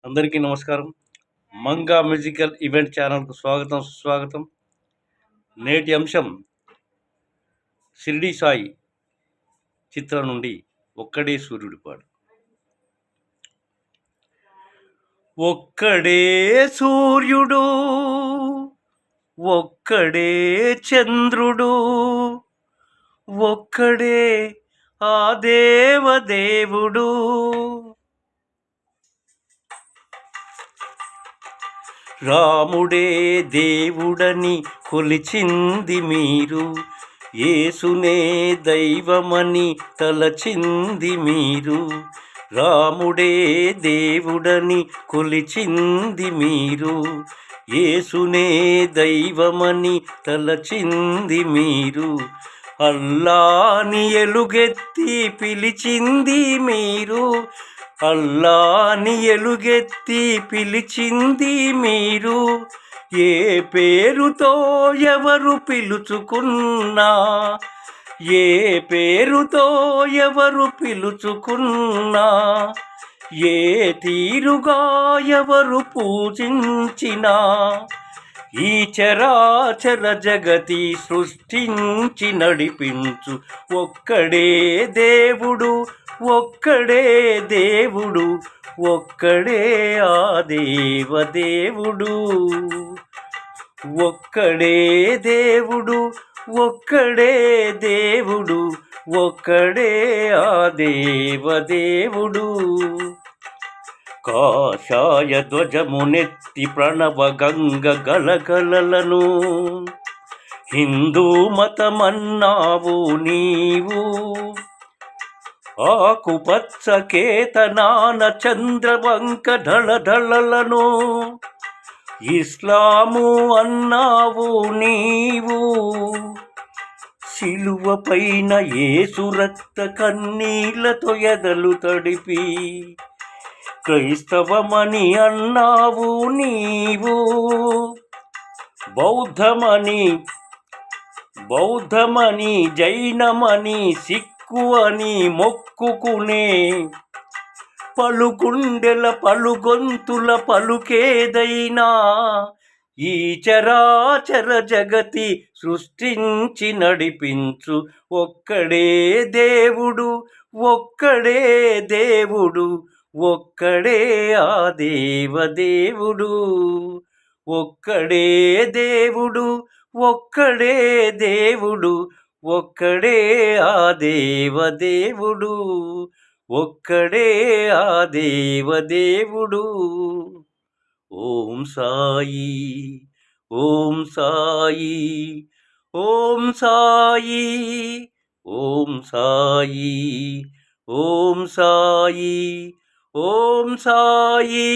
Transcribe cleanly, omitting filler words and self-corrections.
అందరికీ నమస్కారం. Manga musical event ఛానల్‌కు స్వాగతం, సుస్వాగతం. నేటి అంశం 'షిరిడి సాయి' చిత్రం నుండి 'ఒక్కడే సూర్యుడు పాడు'. ఒక్కడే సూర్యుడు, ఒక్కడే చంద్రుడు, ఒక్కడే ఆ దేవదేవుడు. రాముడే దేవుడని కొలిచింది మీరు, యేసునే దైవమని తలచింది మీరు. రాముడే దేవుడని కొలిచింది మీరు, యేసునే దైవమని తలచింది మీరు. అల్లాని ఎలుగెత్తి పిలిచింది మీరు, అల్లాని ఎలుగెత్తి పిలిచింది మీరు. ఏ పేరుతో ఎవరు పిలుచుకున్నా, ఏ పేరుతో ఎవరు పిలుచుకున్నా, ఏ తీరుగా ఎవరు పూజించినా, ఈ చరాచర జగతి సృష్టించి నడిపించు ఒక్కడే దేవుడు, ఒక్కడే దేవుడు, ఒక్కడే ఆ దేవదేవుడు. ఒక్కడే దేవుడు, ఒక్కడే దేవుడు, ఒక్కడే ఆ దేవదేవుడు. కాషాయ ధ్వజమునెత్తి ప్రణవ గంగ గలగలలను హిందూ మతమన్నావు నీవు. ఆకుపచ్చ కేతనాన చంద్రవంక ఢళఢళలను ఇస్లాము అన్నావు నీవు. శిలువ పైన యేసు రక్త కన్నీళ్లతో ఎదలు తడిపి క్రైస్తవమని అన్నావు నీవు. బౌద్ధమని జైనమని సిక్కు అని మొక్కుకునే పలుగుండెల పలుగొంతుల పలుకేదైనా, ఈ చరాచర జగతి సృష్టించి నడిపించు ఒక్కడే దేవుడు, ఒక్కడే దేవుడు, ఒక్కడే ఆ దేవదేవుడు. ఒక్కడే దేవుడు, ఒక్కడే దేవుడు, ఒక్కడే ఆ దేవదేవుడు, ఒక్కడే ఆ దేవదేవుడు. ఓం సాయి, ఓం సాయి, ఓం సాయి, ఓం సాయి, ఓం సాయి, ఓం సాయి.